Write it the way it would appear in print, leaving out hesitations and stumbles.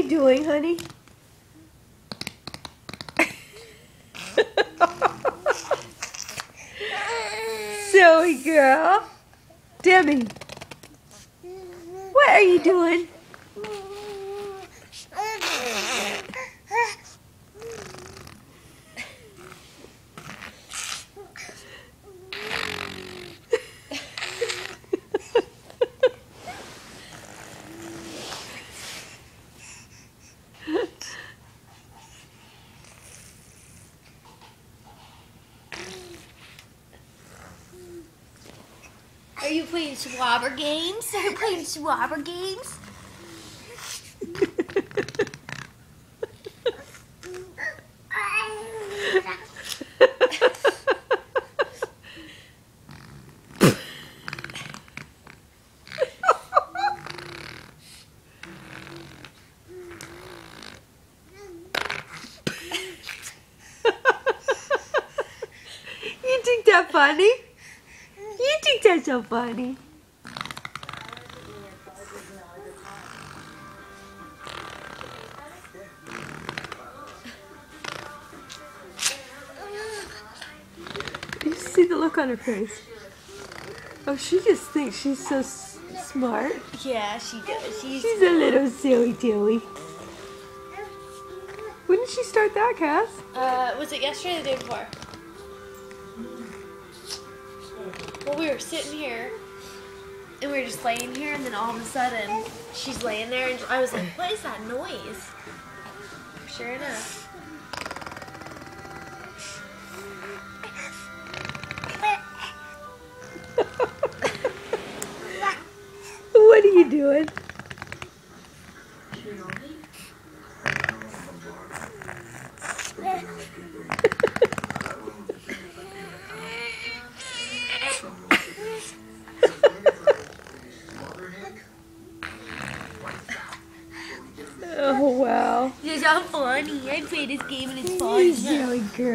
you doing, honey? Zoe girl. Demi. What are you doing? Are you playing Swabber games? Are you playing Swabber games? You think that's funny? You think that's so funny? You see the look on her face. Oh, she just thinks she's so smart. Yeah, she does. She's a little silly Tilly. When did she start that, Cass? Was it yesterday or the day before? Well, we were sitting here, and we were just laying here, and then all of a sudden, she's laying there, and I was like, what is that noise? Sure enough. What are you doing? Oh, wow. It's not funny. I play this game and it's fun. You silly girl.